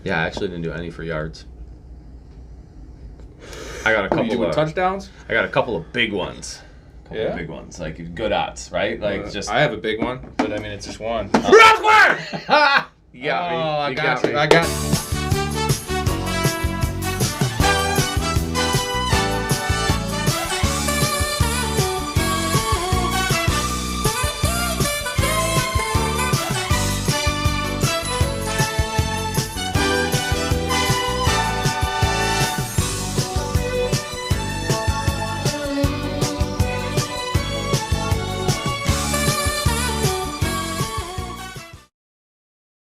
Yeah, I actually didn't do any for yards. I got a couple you do with of touchdowns. I got a couple of big ones. Yeah? Big ones, like good odds, right? Like just. I have a big one, but I mean it's just one. You got me. I You got got you. me. I got.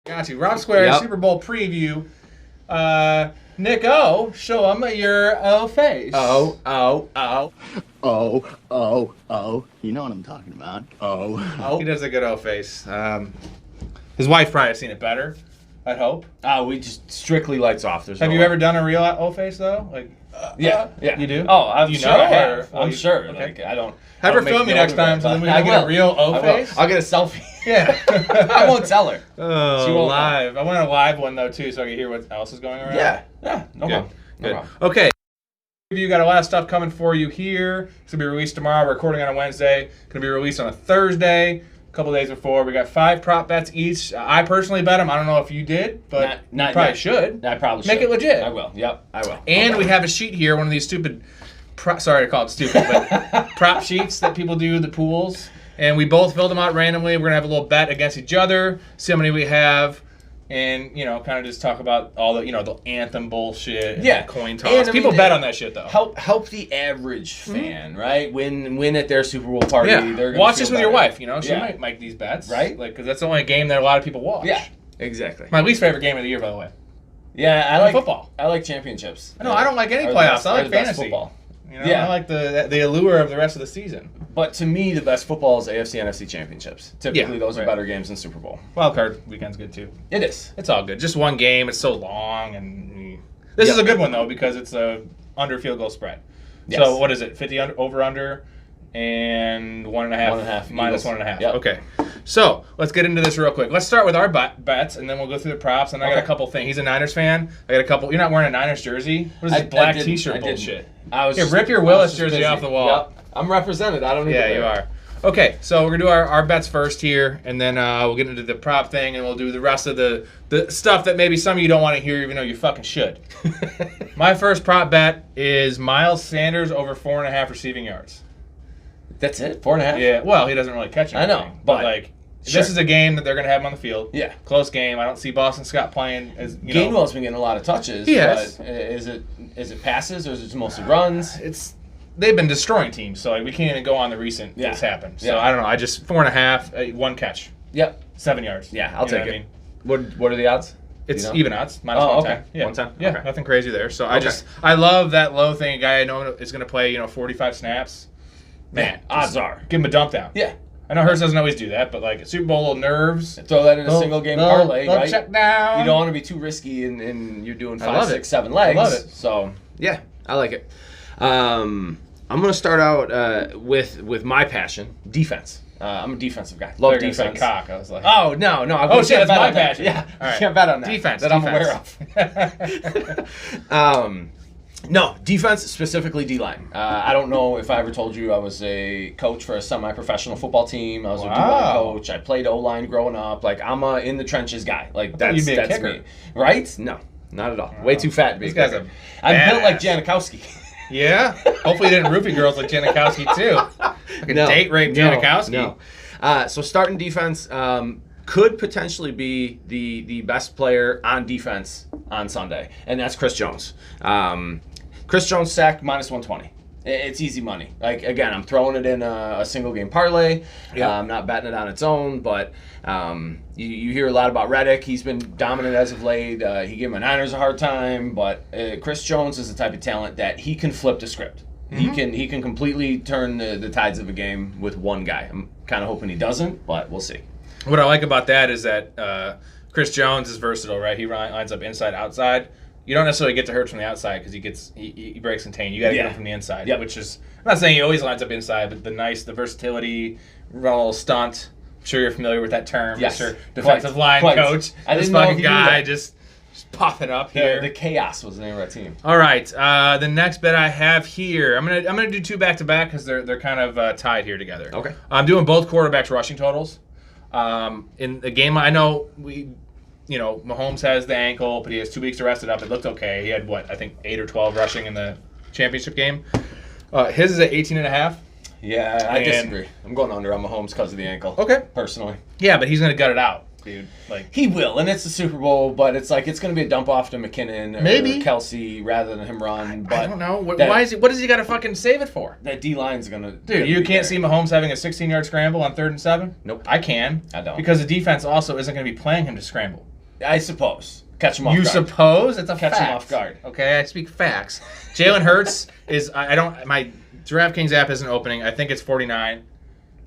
Got you. Rob Square Yep. Super Bowl preview. Nick O, show him your O face. Oh. You know what I'm talking about. Oh. He does a good O face. His wife probably has seen it better, I'd hope. We just strictly lights off. There's Have no you way. ever done a real O face though? Like, Yeah. You do? Oh, I'm You sure know, I have. or- well, I'm you- sure. okay. Like I don't. Have I her don't make film me note next of it, time so but then we I can get a will. real O I will. face. I'll get a selfie. Yeah. I won't tell her. Oh, She won't know. live. I want a live one though too, so I can hear what else is going around. Yeah. No Good. problem. No Good. problem. Okay. You got a lot of stuff coming for you here. It's gonna be released tomorrow. We're recording on a Wednesday. Gonna be released on a Thursday. A couple days before. We got 5 prop bets each. I personally bet them. I don't know if you did, but Not you probably yet. should. I probably Make should. it legit. I will. Yep. I will. And Okay. we have a sheet here, one of these stupid, sorry to call it stupid, but prop sheets that people do, the pools. And we both filled them out randomly. We're going to have a little bet against each other, see how many we have, and, kind of just talk about all the, the anthem bullshit, and Yeah. the coin toss. And, I People mean, bet on that shit, though. help the average fan, right? Win at their Super Bowl party. Yeah. They're gonna Watch feel this with your better. wife, She Yeah. might make these bets. Right. Because that's the only game that a lot of people watch. Yeah. Exactly. My least favorite game of the year, by the way. Yeah, I like football. I like championships. No, I don't like any Are the playoffs. best- I are like the best fantasy. football. I like the allure of the rest of the season. But to me, the best football is AFC NFC championships. Typically, Yeah, those are right. better games than Super Bowl. Wild card weekend's good, too. It is. It's all good. Just one game. It's so long, and this Yep. is a good one though because it's a under field goal spread. Yes. So what is it? 50 over under, and 1.5 1.5 minus Eagles. 1.5. Yep. Okay. So let's get into this real quick. Let's start with our bets, and then we'll go through the props. And I got Okay. a couple things. He's a Niners fan. I got a couple. You're not wearing a Niners jersey. What is this black T-shirt bullshit? I was Here, just- rip your I was Willis just jersey busy. off the wall. Yep. I'm represented. I don't need Yeah, to you wear are. Okay, so we're gonna do our bets first here, and then we'll get into the prop thing, and we'll do the rest of the stuff that maybe some of you don't want to hear, even though you fucking should. My first prop bet is Miles Sanders over 4.5 receiving yards. That's it? 4.5? Yeah, well, he doesn't really catch anything. I know, but like, sure. this is a game that they're gonna have him on the field. Yeah. Close game. I don't see Boston Scott playing as Gainwell's been getting a lot of touches. Yes. But is it passes or is it mostly runs? They've been destroying teams, so like, we can't even go on the recent Yeah. that's happened. So Yeah. I don't know. I just 4.5, one catch, Yep. 7 yards. Yeah, I'll You know take what I it. mean? What are the odds? It's You know? even odds, minus Oh, 110. okay. Yeah. 110? Yeah, Okay. nothing crazy there. So Okay. I love that low thing. A guy I know is going to play, 45 snaps. Man, odds just are. give him a dump down. Yeah. I know Hurts doesn't always do that, but like Super Bowl little nerves. Throw that in a single game parlay, right? Check down. You don't want to be too risky and you're doing I 5, love 6, it. 7 legs. I love it. So, yeah, I like it. I'm going to start out with my passion, defense. I'm a defensive guy. Love They're gonna say defense. cock. I was like, Oh, no. Oh, shit, that's my passion. Yeah, All right. can't bet on that. Defense. That I'm aware of. No, defense, specifically D-line. I don't know if I ever told you I was a coach for a semi-professional football team. I was a D-line Wow. coach. I played O-line growing up. Like, I'm a in-the-trenches guy. Like, thought you'd that's be a kicker. me. Right? No, not at all. Way too fat to be This a guy's kicker. a I'm built like badass. Janikowski. Yeah. Hopefully you didn't roofie girls like Janikowski too. Like a date rape Janikowski. No. So starting defense could potentially be the best player on defense on Sunday, and that's Chris Jones. Chris Jones sack minus 120. It's easy money. Like, again, I'm throwing it in a single game parlay. Yeah. I'm not betting it on its own, but you hear a lot about Reddick. He's been dominant as of late. He gave my Niners a hard time, but Chris Jones is the type of talent that he can flip the script. He can completely turn the tides of a game with one guy. I'm kind of hoping he doesn't, but we'll see. What I like about that is that Chris Jones is versatile, right? He lines up inside, outside. You don't necessarily get to Hurts from the outside because he breaks contain. You got to get him from the inside, which is, I'm not saying he always lines up inside, but the versatility, run a little stunt. I'm sure you're familiar with that term, Yes. Mr. Defensive Quite. line coach. I This didn't know fucking if you knew guy that. just Just popping up here. The Chaos was the name of our team. All right. The next bet I have here, I'm gonna do 2 back to back because they're kind of tied here together. Okay. I'm doing both quarterbacks rushing totals. In the game, I know Mahomes has the ankle, but he has 2 weeks to rest it up. It looked okay. He had I think 8 or 12 rushing in the championship game. His is at 18.5. Yeah, I disagree. I'm going under on Mahomes because of the ankle. Okay. Personally. Yeah, but he's gonna gut it out, dude. He will, and it's the Super Bowl, but it's like it's going to be a dump off to McKinnon or maybe Kelsey rather than him run. But I don't know. What does he got to fucking save it for? That D-line's going to... Dude, you can't see Mahomes having a 16-yard scramble on 3rd and 7? Nope. I can. I don't. Because the defense also isn't going to be playing him to scramble. I suppose. Catch him off guard. You suppose? It's a Catch fact. him off guard. Okay, I speak facts. Jalen Hurts is... my DraftKings app isn't opening. I think it's 49.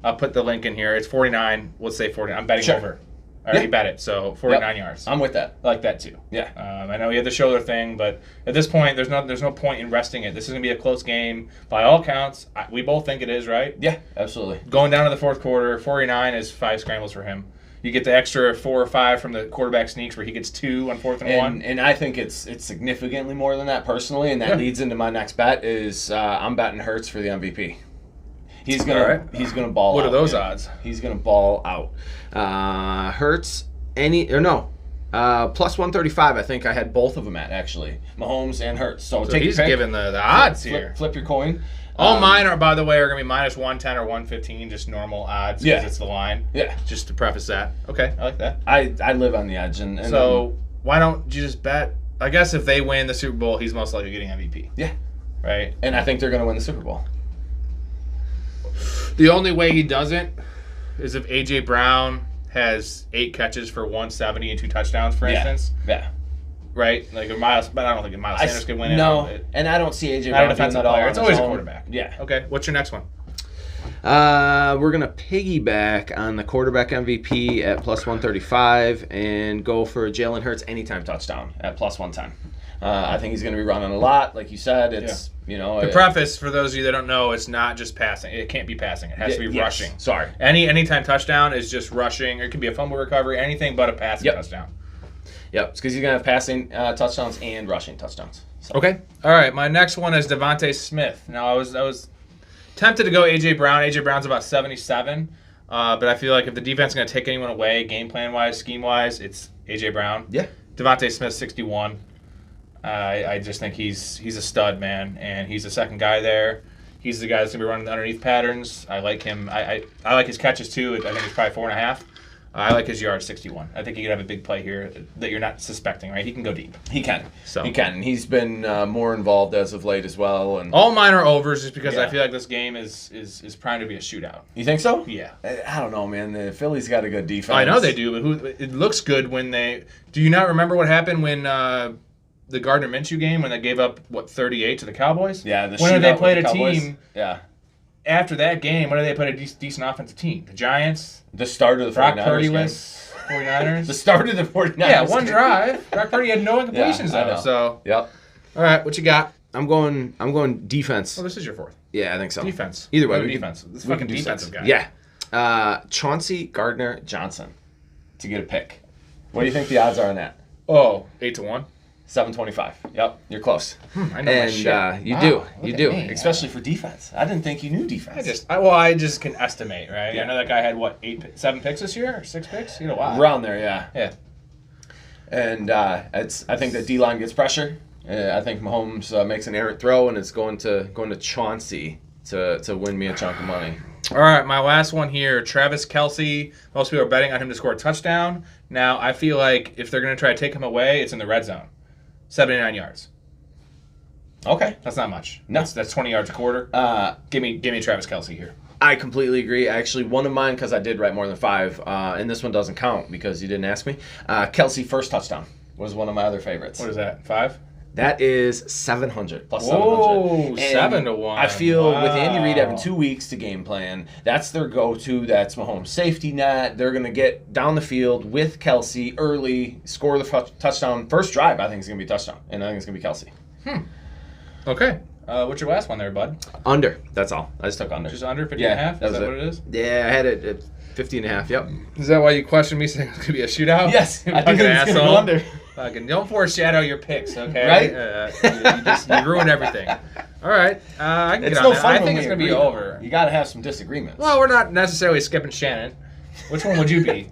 I'll put the link in here. It's 49. Let's say 40. I'm betting over. I already bet it, so 49 yards. I'm with that. I like that too. Yeah. I know he had the shoulder thing, but at this point, there's no point in resting it. This is going to be a close game. By all counts, we both think it is, right? Yeah, absolutely. Going down to the 4th quarter, 49 is 5 scrambles for him. You get the extra 4 or 5 from the quarterback sneaks where he gets 2 on 4th and 1. And I think it's significantly more than that personally, and that leads into my next bet is I'm betting Hurts for the MVP. He's gonna ball out. What are those man. odds? He's gonna ball out. Hurts plus 135. I think I had both of them at actually Mahomes and Hurts. So take he's giving the odds here. Flip your coin. All mine are, by the way, are gonna be minus 110 or 115, just normal odds because it's the line. Yeah. Just to preface that. Okay, I like that. I live on the edge, and so why don't you just bet? I guess if they win the Super Bowl, he's most likely getting MVP. Yeah. Right. And I think they're gonna win the Super Bowl. The only way he doesn't is if A.J. Brown has 8 catches for 170 and 2 touchdowns, for instance. Yeah. Right? Like Miles, but I don't think Miles Sanders could win it. No, and I don't see A.J. Not a Brown defensive doing that player. all It's on always his a own. quarterback. Yeah. Okay, what's your next one? We're going to piggyback on the quarterback MVP at plus 135 and go for Jalen Hurts anytime touchdown at plus 110. I think he's going to be running a lot. Like you said, it's, The preface, for those of you that don't know, it's not just passing. It can't be passing. It has to be rushing. Sorry. Anytime touchdown is just rushing. It could be a fumble recovery, anything but a passing touchdown. Yep, it's because he's going to have passing touchdowns and rushing touchdowns. So. Okay. All right, my next one is Devontae Smith. Now, I was tempted to go A.J. Brown. A.J. Brown's about 77. But I feel like if the defense is going to take anyone away, game plan-wise, scheme-wise, it's A.J. Brown. Yeah. Devontae Smith, 61. I just think he's a stud, man, and he's the second guy there. He's the guy that's going to be running the underneath patterns. I like him. I like his catches, too. I think it's probably 4.5. I like his yards, 61. I think he could have a big play here that you're not suspecting, right? He can go deep. He can. So he can. He's been more involved as of late as well. And all mine are overs just because I feel like this game is primed to be a shootout. You think so? Yeah. I don't know, man. The Phillies got a good defense. I know they do, but it looks good when they... Do you not remember what happened when... the Gardner Minshew game when they gave up 38 to the Cowboys? Yeah, when they played the a Cowboys. team. Yeah. After that game, when did they put a decent offensive team? The Giants. The start of the Brock 49ers Purdy game. was 49ers. The start of the 49ers. Yeah, one drive. Brock Purdy had no incompletions though. So. Yep. All right, what you got? I'm going defense. Oh, this is your fourth. Yeah, I think so. Defense. Either way, defense. This fucking defensive guy. Yeah. Chauncey Gardner-Johnson to get a pick. What do you think the odds are on that? Oh, 8-1. 725. Yep, you're close. I know my shit. You do, especially for defense. I didn't think you knew defense. I just can estimate, right? Yeah. I know that guy had 7 picks this year, or 6 picks. You know, wow. Around there, yeah. Yeah. And I think that D-line gets pressure. I think Mahomes makes an errant throw, and it's going to Chauncey to win me a chunk of money. All right, my last one here, Travis Kelce. Most people are betting on him to score a touchdown. Now, I feel like if they're going to try to take him away, it's in the red zone. 79 yards. Okay. That's not much. No. That's 20 yards a quarter. Give me Travis Kelce here. I completely agree. Actually, one of mine, because I did write more than 5, and this one doesn't count because you didn't ask me. Kelce first touchdown was one of my other favorites. What is that, 5? That is 700 plus Whoa, 700. 7-1. I feel with Andy Reid having 2 weeks to game plan, that's their go-to. That's Mahomes' safety net. They're going to get down the field with Kelce early, score the touchdown. First drive, I think is going to be a touchdown, and I think it's going to be Kelce. Okay. What's your last one there, bud? Under. That's all. I just took under. Just under 50.5? Is that what it is? Yeah, I had it at 50.5. Yep. Is that why you questioned me saying it's going to be a shootout? Yes. You I think fucking it's going to go under. Fucking don't foreshadow your picks, okay? Right? You ruin everything. All right, I can It's get no on that. fun I when think we it's gonna be agree, over. You got to have some disagreements. Well, we're not necessarily skipping Shannon. Which one would you be?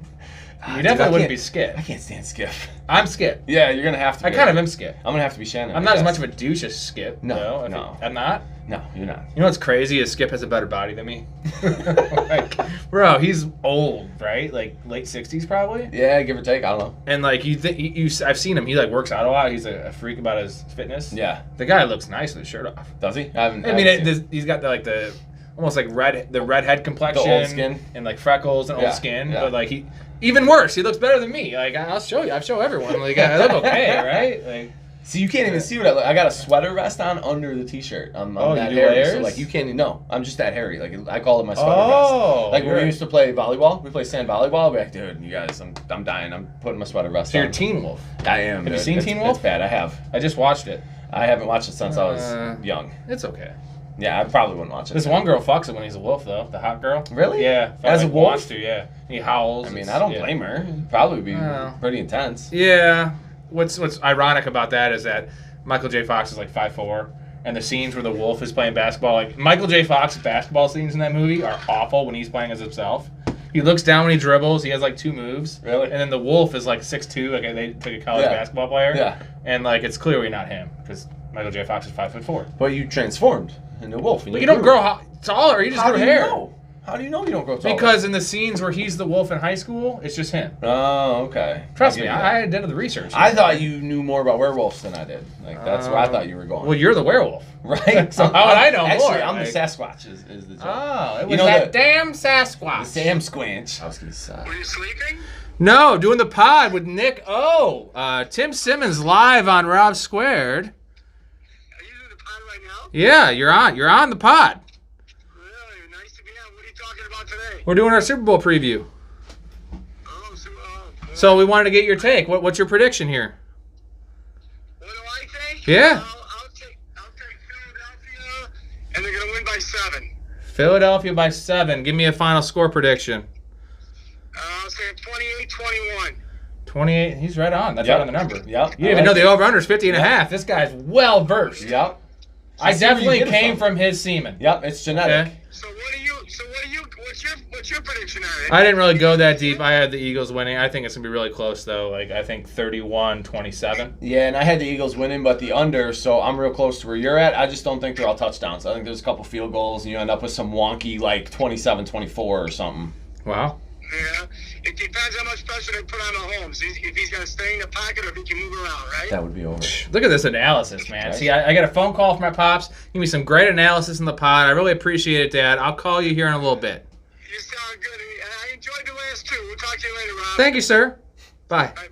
You definitely wouldn't be Skip. I can't stand Skip. I'm Skip. Yeah, you're gonna have to. I kind of am Skip. I'm gonna have to be Shannon. I'm not as much of a douche as Skip. No, though. no. I'm not. No, you're not. You know what's crazy is Skip has a better body than me. Like, bro, he's old, right? Like late 60s probably. Yeah, give or take. I don't know. And like I've seen him. He like works out a lot. He's a freak about his fitness. Yeah. The guy looks nice with his shirt off. Does he? He's got the almost like redhead complexion, The old skin. and like freckles and Yeah, old skin. yeah. But like even worse, he looks better than me. Like I'll show you. I show everyone. Like I look okay, right? Like. See, you can't even see what I look. I got a sweater vest on under the t-shirt. I'm that you do hairy, layers? so like you can't even know. I'm just that hairy. Like I call it my sweater Oh, vest. Like when you're- we used to play volleyball, we play sand volleyball. We're like, dude, you guys, I'm dying. I'm putting my sweater vest So on. you're Teen Wolf. I am. Have you dude. seen Teen Wolf? It's bad. I have. I just watched it. I haven't watched it since I was young. It's okay. Yeah, I probably wouldn't watch it. This one girl fucks it when he's a wolf, though. The hot girl. Really? Yeah. As a wolf? Wants to, yeah. He howls. I mean, I don't blame her. It'd probably be pretty intense. Yeah. What's ironic about that is that Michael J. Fox is like 5'4", and the scenes where the wolf is playing basketball, like Michael J. Fox's basketball scenes in that movie are awful when he's playing as himself. He looks down when he dribbles. He has like 2 moves. Really? And then the wolf is like 6'2", like they took a college basketball player. Yeah. And like it's clearly not him because Michael J. Fox is 5'4". But you transformed into a wolf. And But you don't grow taller. You just How grew do you hair. know? How do you know you don't grow taller? Because in the scenes where he's the wolf in high school, it's just him. Oh, okay. Trust I'll me, give you I that. did the research. I thought you knew more about werewolves than I did. Like that's where I thought you were going. Well, you're the werewolf. Right? So how would I know Actually, more? I'm Like- the Sasquatch is the joke. Oh, it was You know that the- damn Sasquatch. The Sam Squanch. I was going to say. Were you sleeping? No, doing the pod with Nick O. Tim Simmons live on Rob Squared. Are you doing the pod right now? Yeah, you're on the pod. Really? Nice to be on. What are you talking about today? We're doing our Super Bowl preview. Oh, So we wanted to get your take. What's your prediction here? what do I think? Yeah. I'll take Philadelphia, and they're going to win by 7. Philadelphia by 7. Give me a final score prediction. I'll say 28-21. 28. He's right on. That's right on the number. Yep. You didn't even know the over-under is 50.5. This guy's well-versed. Yep. I see where you definitely get it came from. from his semen. Yep, it's genetic. Okay. What's your prediction on it? I didn't really go that deep. I had the Eagles winning. I think it's going to be really close, though. Like, I think 31-27. Yeah, and I had the Eagles winning, but the under, so I'm real close to where you're at. I just don't think they're all touchdowns. I think there's a couple field goals, and you end up with some wonky, like, 27-24 or something. Wow. Yeah. It depends how much pressure they put on Mahomes. If he's going to stay in the pocket or if he can move around, right? That would be over. Look at this analysis, man. Right. See, I got a phone call from my pops. Give me some great analysis in the pod. I really appreciate it, Dad. I'll call you here in a little bit. You sound good. I enjoyed the last 2. We'll talk to you later, Rob. Thank you, sir. Bye. Bye.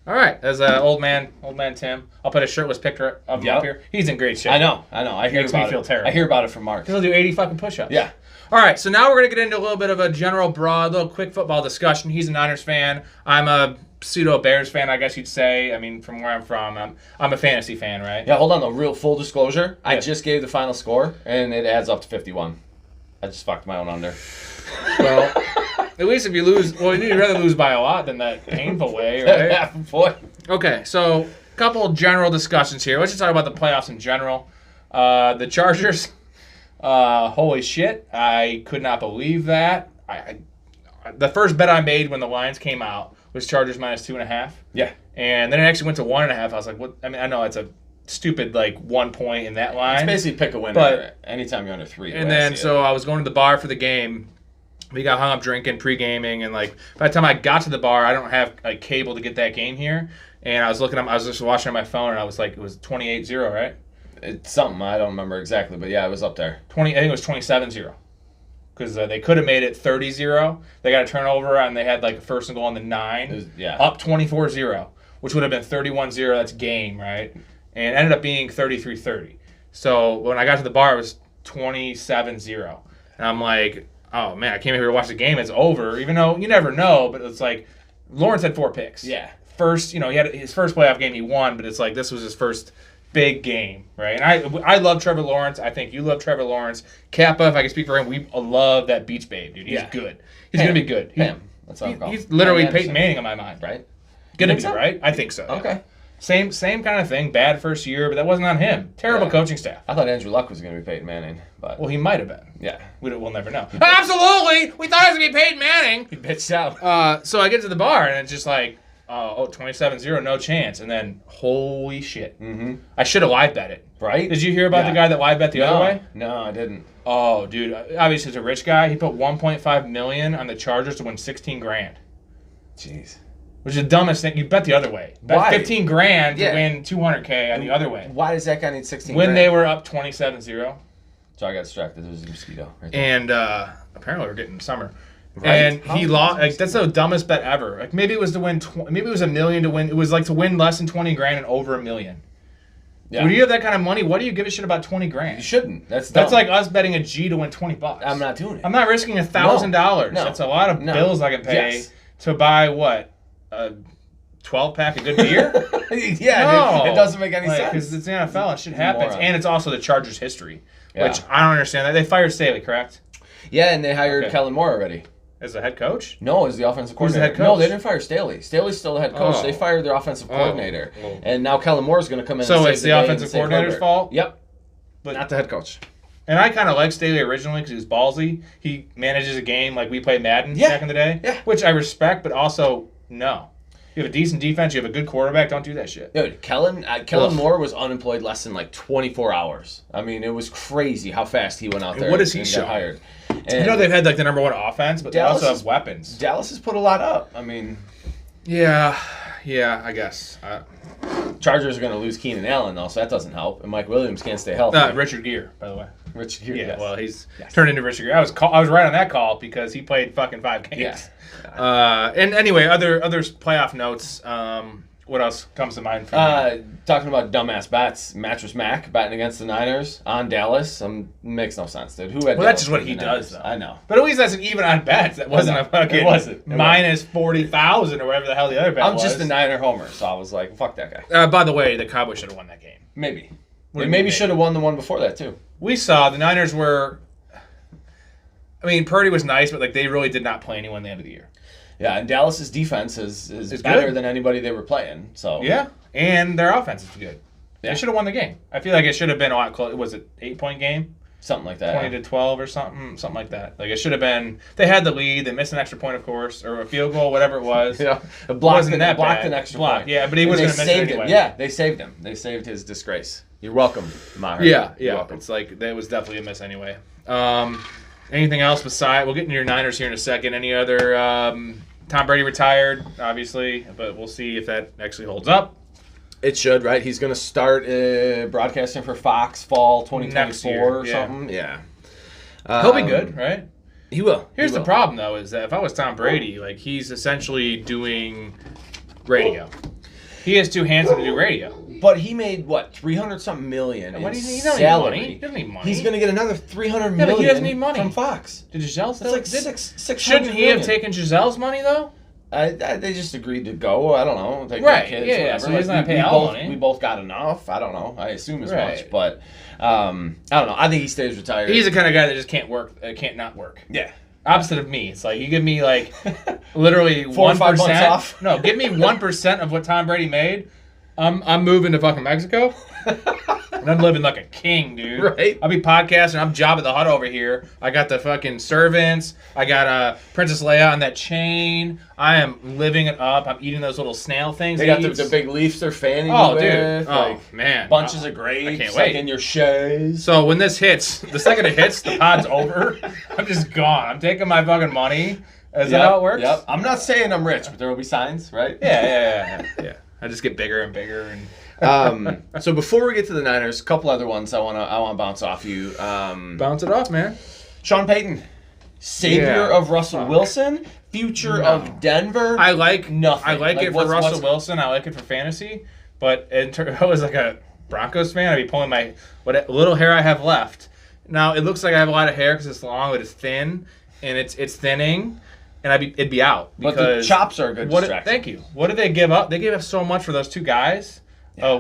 All right, as old man Tim. I'll put a shirtless picture of him Yep. up here. He's in great shape. I know. I hear Makes me about feel it. terrible. I hear about it from Mark. He'll do 80 fucking push-ups. Yeah. All right, so now we're going to get into a little bit of a general, broad, little quick football discussion. He's a Niners fan. I'm a pseudo-Bears fan, I guess you'd say. I mean, from where I'm from, I'm a fantasy fan, right? Yeah, hold on, though. Real full disclosure. I Yeah. just gave the final score, and it adds up to 51. I just fucked my own under. Well, at least if you lose, well, you'd rather lose by a lot than that painful way, right? Half a point. Okay, so a couple general discussions here. Let's just talk about the playoffs in general. The Chargers, holy shit, I could not believe that. The first bet I made when the lines came out was Chargers minus 2.5. Yeah. And then it actually went to 1.5. I was like, what? I mean, I know it's a stupid, like, 1 point in that line. It's basically pick a winner But- anytime you're under 3. the And way I then, see it. so I was going to the bar for the game. We got hung up drinking, pre-gaming, and, like, by the time I got to the bar, I don't have, like, cable to get that game here. And I was just watching on my phone, and I was like, it was 28-0, right? It's something. I don't remember exactly, but yeah, it was up there. I think it was 27-0. Because they could have made it 30-0. They got a turnover, and they had, like, a first and goal on the 9. It was, yeah. Up 24-0, which would have been 31-0. That's game, right? And it ended up being 33-30. So when I got to the bar, it was 27-0. And I'm like, oh, man, I came here to watch the game. It's over. Even though you never know, but it's like Lawrence had 4 picks. Yeah. First, he had his first playoff game he won, but it's like this was his first big game, right? And I love Trevor Lawrence. I think you love Trevor Lawrence. Kappa, if I can speak for him, we love that beach babe, dude. He's Yeah. good. He's going to be good. Pam. That's what I'm calling. He's literally Pam Peyton Anderson. Manning on my mind. Right? Gonna think be, so? right? I think so. yeah. Okay. Same kind of thing. Bad first year, but that wasn't on him. Terrible Yeah. coaching staff. I thought Andrew Luck was going to be Peyton Manning, but Well, he might have been. yeah, We'll never know. Absolutely! We thought it was going to be Peyton Manning! he bitched out. So I get to the bar, and it's just like, 27-0, no chance. And then, holy shit. Mm-hmm. I should have live bet it. Right? Did you hear about Yeah. the guy that live bet the other way? No, I didn't. Oh, dude. Obviously, he's a rich guy. He put $1.5 million on the Chargers to win $16,000. Jeez. Which is the dumbest thing. You bet the other way. Bet Why? $15,000 Yeah. to win $200K on the other way. Why does that guy need 16 When grand? they were up 27-0. So I got distracted. There was a mosquito right there. And apparently we're getting summer. Right. And How he is lost. this? Like, that's the dumbest bet ever. Like maybe it was to win. Maybe it was $1 million to win. It was like to win less than $20,000 and over $1 million. Yeah. When you have that kind of money, what do you give a shit about $20,000? You shouldn't. That's dumb. That's like us betting a G to win $20. I'm not doing it. I'm not risking $1,000. No. That's a lot of No. bills I can pay Yes. to buy what a 12-pack of good beer. Yeah, No. it doesn't make any sense. Because it's the NFL and shit happens, Moron. and it's also the Chargers' history, Yeah. which I don't understand. That they fired Staley, correct, Yeah, and they hired Okay. Kellen Moore already. as the head coach. No, as the offensive Who's the coordinator. head No, coach? they didn't fire Staley. Staley's still the head coach. Oh. They fired their offensive coordinator. Oh. And now Kellen Moore is going to come in So and save it's the the day and offensive save coordinator's Herbert. fault? Yep. But Not the head coach. and I kind of liked Staley originally because he was ballsy. He manages a game like we played Madden Yeah. back in the day, Yeah. which I respect, but also no. You have a decent defense. You have a good quarterback. Don't do that shit. Dude, Kellen Ugh. Moore was unemployed less than like 24 hours. I mean, it was crazy how fast he went out And there what does he and show? got hired. I And know they've had like the number one offense, but Dallas they also is- have weapons. Dallas has put a lot up. I mean, Yeah, I guess. Chargers are going to lose Keenan Allen, though, so that doesn't help. And Mike Williams can't stay healthy. Richard Gere, by the way. Richard Gere, Yeah, yes. well, he's Yes. turned into Richard Gere. I was right on that call because he played fucking 5 games. Yeah. And anyway, other playoff notes. What else comes to mind for you? Talking about dumbass bets, Mattress Mac betting against the Niners on Dallas. Makes no sense, dude. Who had Well, that's Dallas just what beating he the Niners? does, though. I know. But at least that's an even on bets. That wasn't a fucking It wasn't. It minus 40,000 or whatever the hell the other bet I'm was. just a Niner homer, so I was like, fuck that guy. By the way, the Cowboys should have won that game. Maybe. What do They you maybe mean, should have won the one before that, too. We saw the Niners were. I mean, Purdy was nice, but like they really did not play anyone at the end of the year. Yeah, and Dallas's defense is It's better good. than anybody they were playing. So Yeah, and their offense is good. Yeah. They should have won the game. I feel like it should have been a lot closer. Was it 8-point game? something like that. 20-12 or something like that. Like it should have been. They had the lead. They missed an extra point, of course, or a field goal, whatever it was. Yeah, Wasn't that blocked bad. an extra Blocked, point. yeah, but he And was they gonna miss it saved anyway. Yeah, they saved him. They saved his disgrace. You're welcome, Maher. Yeah. You're welcome. It's like that was definitely a miss anyway. Anything else beside? We'll get into your Niners here in a second. Any other? Tom Brady retired, obviously, but we'll see if that actually holds up. It should, right? He's going to start broadcasting for Fox fall 2024 Next year, or yeah. something. Yeah. He'll be good, right? He will. Here's He the will. problem, though, is that if I was Tom Brady, like he's essentially doing radio. He has two hands to do radio. But he made what, 300-something million What in do you think? He doesn't need salary. money. He doesn't need money. He's going to get another 300 but million he doesn't need money. from Fox. Did Giselle That's still? like did- 600 Shouldn't he million. have taken Giselle's money though? They just agreed to go. I don't know. Take Right, their kids, yeah, whatever. so he doesn't have to pay we our both, money. We both got enough. I don't know. I assume as Right. much. But I don't know. I think he stays retired. He's the kind of guy that just can't work, can't not work. yeah. Opposite of me. It's like you give me like literally 4 or 5 months 1%. off. No, give me 1% of what Tom Brady made. I'm moving to fucking Mexico. And I'm living like a king, dude. Right. I'll be podcasting. I'm Jabba the Hutt over here. I got the fucking servants. I got Princess Leia on that chain. I am living it up. I'm eating those little snail things. They he got the eats. big leaves they're fanning Oh, you dude. with. Oh, Like man. bunches of I grapes. can't like wait. in your chaise. So when this hits, the second it hits, the pod's over. I'm just gone. I'm taking my fucking money. Is that how it works? Yep. I'm not saying I'm rich, but there will be signs, right? Yeah. I just get bigger and bigger and So before we get to the Niners, a couple other ones I want to bounce off you. bounce it off, man. Sean Payton, savior Yeah. of Russell Wilson, future of Denver. I like nothing. I like it for what's- Russell what's- Wilson. I like it for fantasy, but I was like a Broncos fan. I'd be pulling my what little hair I have left. Now it looks like I have a lot of hair because it's long, but it's thin and it's thinning, and it'd be out But because the chops are a good distraction. Thank you. What did they give up? They gave up so much for those two guys. A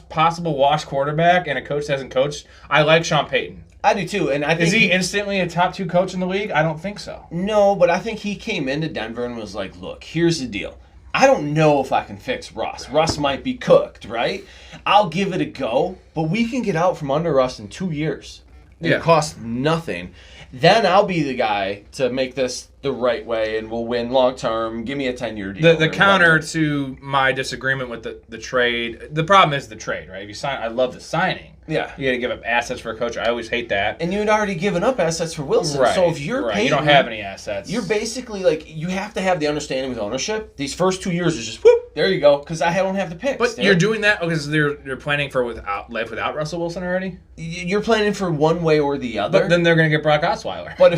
possible wash quarterback, and a coach that hasn't coached. I like Sean Payton. I do too, and I think Is he instantly a top 2 coach in the league? I don't think so. No, but I think he came into Denver and was like, "Look, here's the deal. I don't know if I can fix Russ. Russ might be cooked, right? I'll give it a go, but we can get out from under Russ in 2 years. It costs nothing. Then I'll be the guy to make this the right way, and we'll win long term. Give me a 10-year deal. The counter to my disagreement with the trade, the problem is the trade, right? If you sign, I love the signing. Yeah. You got to give up assets for a coach. I always hate that. And you had already given up assets for Wilson. Right. So if you're you don't have any assets. You're basically like, you have to have the understanding with ownership. These first 2 years is just, whoop, there you go, because I don't have the picks. But you're doing that because they're planning for life without Russell Wilson already? You're planning for one way or the other. But then they're going to get Brock Osweiler. But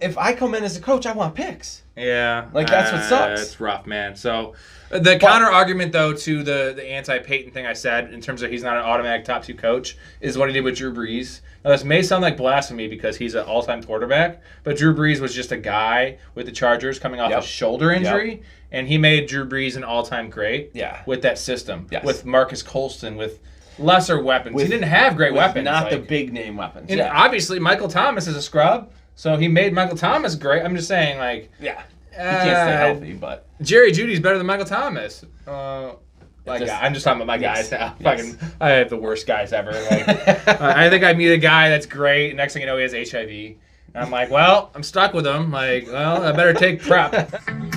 if I come in as a coach, I want picks. Yeah. Like, that's what sucks. It's rough, man. So the counter argument, though, to the anti-Peyton thing I said, in terms of he's not an automatic top 2 coach, is what he did with Drew Brees. Now, this may sound like blasphemy because he's an all-time quarterback, but Drew Brees was just a guy with the Chargers coming off a shoulder injury, and he made Drew Brees an all-time great with that system, with Marcus Colston, with lesser weapons. He didn't have great weapons. Not the big-name weapons. And obviously, Michael Thomas is a scrub, so he made Michael Thomas great. I'm just saying, like... Yeah. He can't stay healthy, but... Jerry Jeudy's better than Michael Thomas. I'm just talking about my guys now. Yes. I have the worst guys ever. Like, I think I meet a guy that's great. Next thing you know, he has HIV. And I'm like, well, I'm stuck with him. Like, well, I better take prep.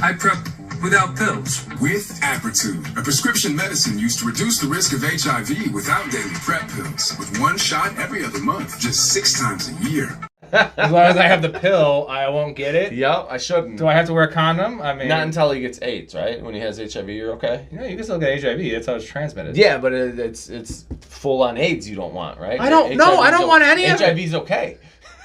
I prep without pills. With Apretude, a prescription medicine used to reduce the risk of HIV without daily prep pills. With one shot every other month, just 6 times a year. As long as I have the pill, I won't get it. Yep, I shouldn't. Do I have to wear a condom? I mean, not until he gets AIDS, right? When he has HIV, you're okay. Yeah, you can still get HIV. That's how it's transmitted. Yeah, but it's full on AIDS you don't want, right? I don't want any of it. HIV's okay.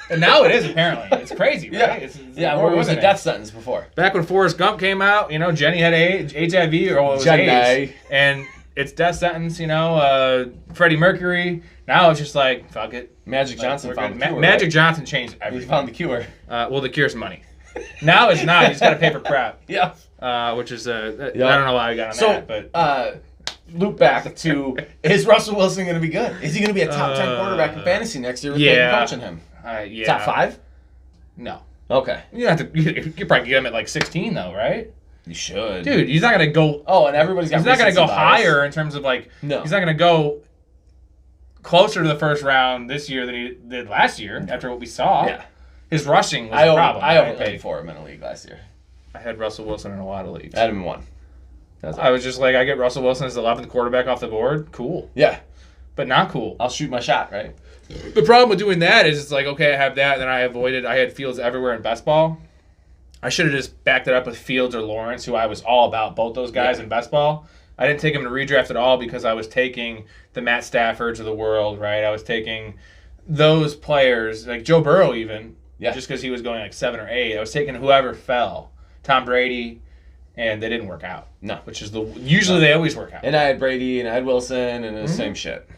And now it is, apparently. It's crazy, right? Where was a death sentence before? Back when Forrest Gump came out, Jenny had HIV, or it was AIDS. And it's death sentence, Freddie Mercury. Now it's just like, fuck it. Magic Johnson found the cure. Magic Johnson changed everything. He found the cure. Well, the cure's money. Now it's not. He's got to pay for prep. Yeah. Which is, I don't know why I got on that. But loop back to, is Russell Wilson going to be good? Is he going to be a top 10 quarterback in fantasy next year with Peyton coaching him? Top 5? No. Okay. You probably get him at like 16 though, right? You should. Dude, he's not going to go. Oh, and everybody's got. He's not going to go higher in terms of like. No. He's not going to go closer to the first round this year than he did last year after what we saw. Yeah. His rushing was a problem. I overpaid for him in a league last year. I had Russell Wilson in a lot of leagues. I had him in one. I was just like, I get Russell Wilson as the 11th quarterback off the board. Cool. Yeah. But not cool. I'll shoot my shot, right? The problem with doing that is it's like, okay, I have that, and then I had Fields everywhere in best ball. I should have just backed it up with Fields or Lawrence, who I was all about, both those guys in best ball. I didn't take him to redraft at all because I was taking the Matt Staffords of the world, right? I was taking those players, like Joe Burrow even, just because he was going like 7 or 8. I was taking whoever fell, Tom Brady, and they didn't work out. No. Which is usually they always work out. And I had Brady and I had Wilson and the same shit.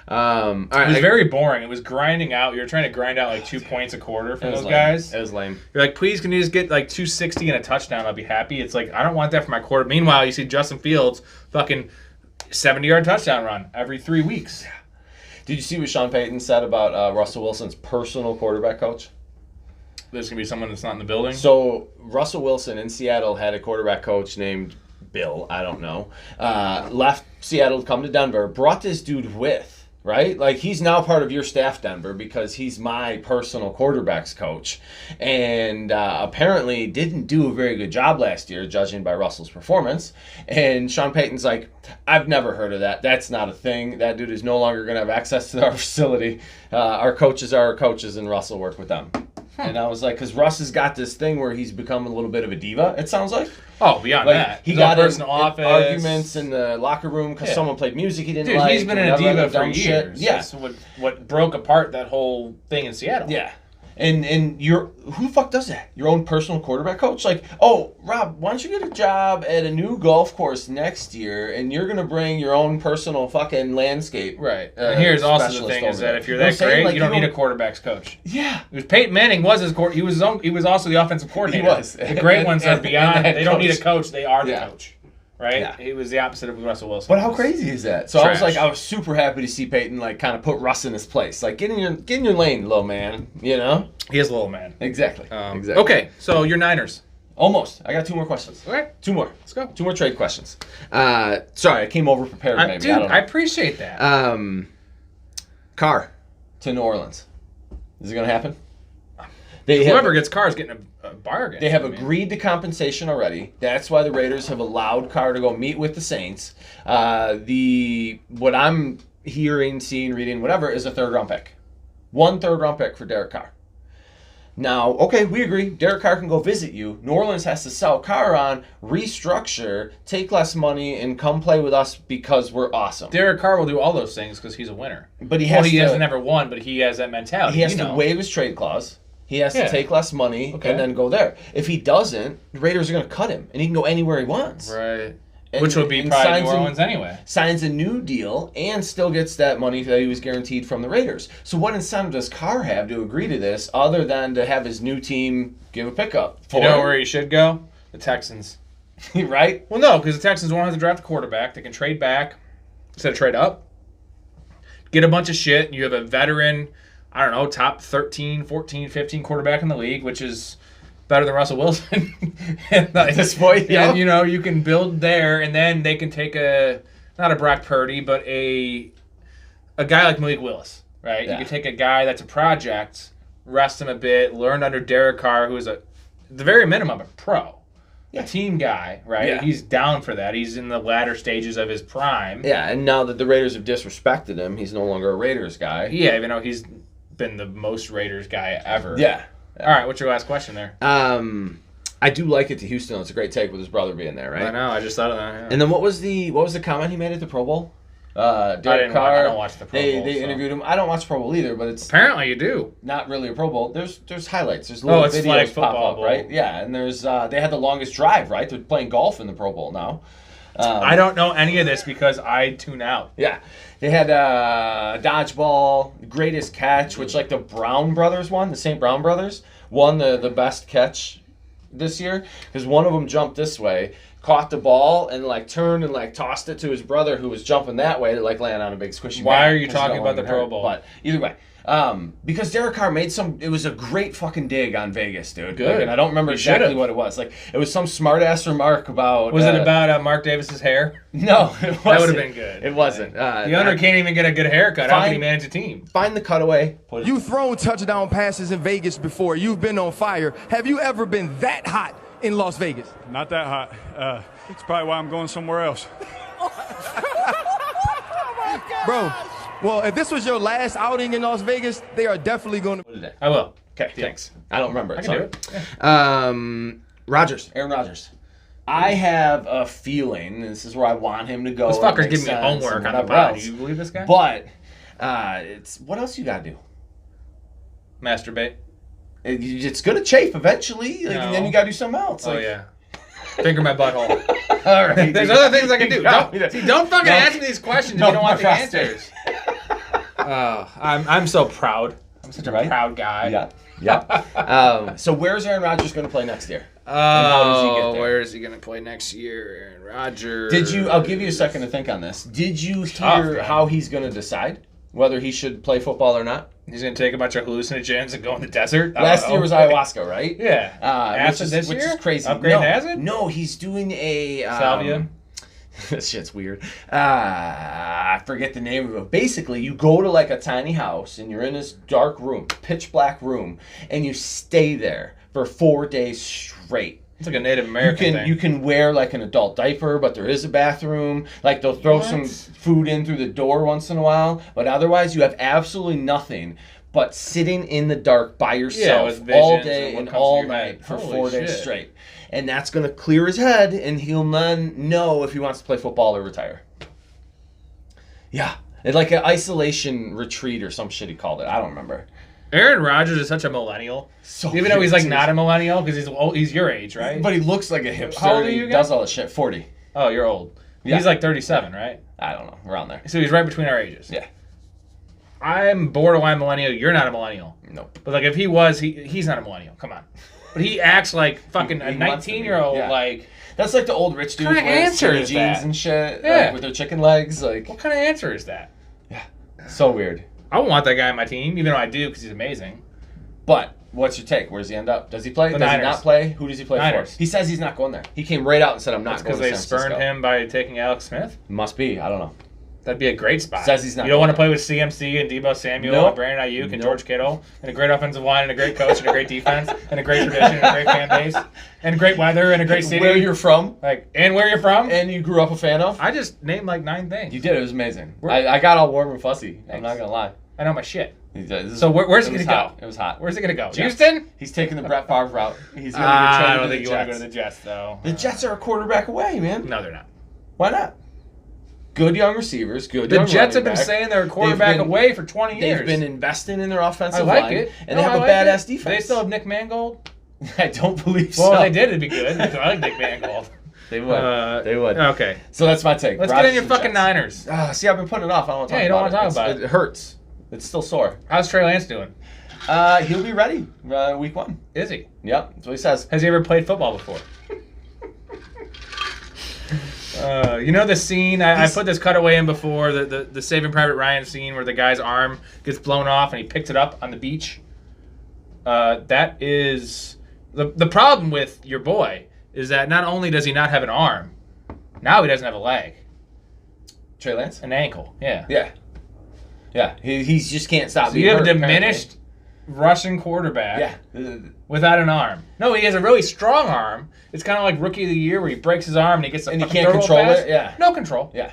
All right, it was very boring. It was grinding out. You were trying to grind out like 2 points a quarter from those guys. It was lame. You're like, please, can you just get like 260 and a touchdown? I'll be happy. It's like, I don't want that for my quarter. Meanwhile, you see Justin Fields fucking 70-yard touchdown run every 3 weeks. Yeah. Did you see what Sean Payton said about Russell Wilson's personal quarterback coach? There's going to be someone that's not in the building? So Russell Wilson in Seattle had a quarterback coach named Bill, I don't know, left Seattle to come to Denver, brought this dude with. Right? Like, he's now part of your staff, Denver, because he's my personal quarterbacks coach. And apparently didn't do a very good job last year, judging by Russell's performance. And Sean Payton's like, I've never heard of that. That's not a thing. That dude is no longer going to have access to our facility. Our coaches are our coaches, and Russell work with them. And I was like, because Russ has got this thing where he's become a little bit of a diva, it sounds like. Oh, beyond that. He got in arguments in the locker room because someone played music he didn't like. He's been in a diva for years. Shit. Yeah. That's what broke apart that whole thing in Seattle. Yeah. And who the fuck does that? Your own personal quarterback coach? Like, oh, Rob, why don't you get a job at a new golf course next year, and you're going to bring your own personal fucking landscape. Right. And here's also the thing is that if you're that great, like, you don't need a quarterback's coach. Yeah. Peyton Manning was his he was also the offensive coordinator. He was. The great ones are beyond. They don't need a coach. They are the coach. Right? Yeah. He was the opposite of Russell Wilson. But how crazy is that? So I was super happy to see Peyton like kind of put Russ in his place. Like, get in your lane, little man, you know? He is a little man. Exactly. Okay, so your Niners. Almost. I got 2 more questions. Okay. 2 more. Let's go. 2 more trade questions. Sorry, I came over prepared. Maybe Dude, I don't know. I appreciate that. Carr to New Orleans. Is it gonna happen? Whoever gets Carr is getting a bargain. They have agreed to compensation already. That's why the Raiders have allowed Carr to go meet with the Saints. What I'm hearing, seeing, reading, whatever, is a 3rd-round pick. 1 3rd-round pick for Derek Carr. Now, okay, we agree. Derek Carr can go visit you. New Orleans has to sell Carr on, restructure, take less money, and come play with us because we're awesome. Derek Carr will do all those things because he's a winner. But he has never won, but he has that mentality. He has to waive his trade clause. He has to take less money Okay. and then go there. If he doesn't, the Raiders are going to cut him, and he can go anywhere he wants. Right. And, Which would be probably New Orleans anyway. Signs a new deal and still gets that money that he was guaranteed from the Raiders. So what incentive does Carr have to agree to this other than to have his new team give a pickup for You know him? where he should go? The Texans. Right? Well, no, because the Texans won't have to draft a quarterback. They can trade back instead of trade up. Get a bunch of shit, and you have a veteran, I don't know, top 13, 14, 15 quarterback in the league, which is better than Russell Wilson. And At this point, yeah. And, you can build there, and then they can take not a Brock Purdy, but a guy like Malik Willis, right? Yeah. You can take a guy that's a project, rest him a bit, learn under Derek Carr, who is the very minimum, a pro. A team guy, right? Yeah. He's down for that. He's in the latter stages of his prime. Yeah, and now that the Raiders have disrespected him, he's no longer a Raiders guy. Yeah, even though he's been the most Raiders guy ever. Yeah. All right, what's your last question there? I do like it to Houston. It's a great take with his brother being there, right? I know. I just thought of that. Yeah. And then what was the comment he made at the Pro Bowl? Derek Carr. I don't watch the Pro Bowl. They interviewed him. I don't watch Pro Bowl either, but it's Apparently you do. not really a Pro Bowl. There's highlights. There's little it's flag videos football pop up, bowl. right? Yeah, and there's they had the longest drive, right? They're playing golf in the Pro Bowl now. I don't know any of this because I tune out. Yeah, they had dodgeball, greatest catch, which like the Brown brothers won. The St. Brown brothers won the best catch this year because one of them jumped this way, caught the ball, and like turned and like tossed it to his brother who was jumping that way to like land on a big squishy. Why bat are you 'cause talking don't about wanna the get Pro hurt. Bowl? But either way, because Derek Carr made it was a great fucking dig on Vegas, dude. Good. Like, and I don't remember You exactly should've. what it was. Like it was some smart ass remark about. Was it about Mark Davis's hair? No, it wasn't. That would have been good. It wasn't. The owner can't even get a good haircut. How can he manage a team? Find the cutaway. Put it. You've thrown touchdown passes in Vegas before. You've been on fire. Have you ever been that hot in Las Vegas? Not that hot. It's probably why I'm going somewhere else. Bro, well, if this was your last outing in Las Vegas, they are definitely going to... I will. Okay, thanks. I don't remember it. I can do sorry. it. Rodgers, Aaron Rodgers. I have a feeling this is where I want him to go. This It fucker's makes giving me sense homework and on the whatever pod. else. Do you believe this guy? But it's what else you got to do? Masturbate. It's gonna chafe eventually, like, No. and then you got to do something else. Oh, like, yeah. Finger my butthole. All right. There's other things I can do. No, Don't fucking ask me these questions if you don't want the prostate. answers. I'm so proud. I'm such a proud guy. Yeah. Yeah. So where's Aaron Rodgers going to play next year? And how does he get there? Where is he going to play next year? Aaron Rodgers. I'll give you a second to think on this. Did you tough, hear man. how he's going to decide whether he should play football or not? He's going to take a bunch of hallucinogens and go in the desert? Last year was ayahuasca, right? Yeah. Acid which this year? is crazy. Upgrade no, to acid? No, he's doing a Salvia? This shit's weird. I forget the name of it. Basically, you go to like a tiny house and you're in this dark room, pitch black room, and you stay there for 4 days straight. It's like a Native American thing. You can wear like an adult diaper, but there is a bathroom. Like they'll throw some food in through the door once in a while, but otherwise you have absolutely nothing but sitting in the dark by yourself with visions all and day what and comes to all your night head. for Holy 4 days shit. straight. And that's going to clear his head, and he'll then know if he wants to play football or retire. Yeah. It's like an isolation retreat or some shit he called it. I don't remember. Aaron Rodgers is such a millennial. So Even though he's like weird, not a millennial because he's your age, right? But he looks like a hipster. How old are and you He again? does all the shit. 40. Oh, you're old. Yeah. He's like 37, right? I don't know. Around there. So he's right between our ages. Yeah. I'm borderline millennial. You're not a millennial. Nope. But like if he was, he's not a millennial. Come on. But he acts like fucking a He wants to be, 19-year-old. yeah. Like, That's like the old rich dudes What kind of wearing answer skinny is jeans that? and shit, Yeah. like, with their chicken legs. Like, what kind of answer is that? so weird. I don't want that guy on my team, even though I do because he's amazing. But What's your take? Where does he end up? Does he play? The Does Niners. he not play? Who does he play Niners. for? He says he's not going there. He came right out and said, I'm not going Because to they San Francisco. spurned him by taking Alex Smith? Must be. I don't know. That'd be a great spot. Says he's not You don't want to going play with CMC and Debo Samuel Nope. and Brandon Ayuk and Nope. George Kittle and a great offensive line and a great coach and a great defense and a great tradition and a great fan base and great weather and a great city. Where you're from and where you're from. and you grew up a fan of. I just named like 9 things. You did. It was amazing. I got all warm and fuzzy. I'm not going to lie. I know my shit. So where's he going to go? It was hot. Where's he going to go? Jets. Houston? He's taking the Brett Favre route. He's going to get I traded don't to think the you want to Jets. go to the Jets, though. The Jets are a quarterback away, man. No, they're not. Why not? Good young receivers, good The young Jets have running been back. saying they're a quarterback away for 20 years. They've been investing in their offensive I like line, it. and they have a badass defense. Do they still have Nick Mangold? I don't believe so. Well, if they did, it'd be good. I like Nick Mangold. They would. They would. Okay. So that's my take. Let's Rodgers get in your and fucking Jets. Niners. See, I've been putting it off. I don't want to talk Yeah, you don't about want to talk about it. It hurts. It's still sore. How's Trey Lance doing? He'll be ready week 1. Is he? Yep, that's what he says. Has he ever played football before? You know the scene, I put this cutaway in before, the Saving Private Ryan scene where the guy's arm gets blown off and he picks it up on the beach. That is... The problem with your boy is that not only does he not have an arm, now he doesn't have a leg. Trey Lance? An ankle, yeah. Yeah. Yeah, he just can't stop So being you have a hurt, diminished Russian quarterback Yeah. without an arm. No, he has a really strong arm. It's kind of like Rookie of the Year where he breaks his arm and he gets And he fucking can't throw control pass. it? Yeah. No control. Yeah.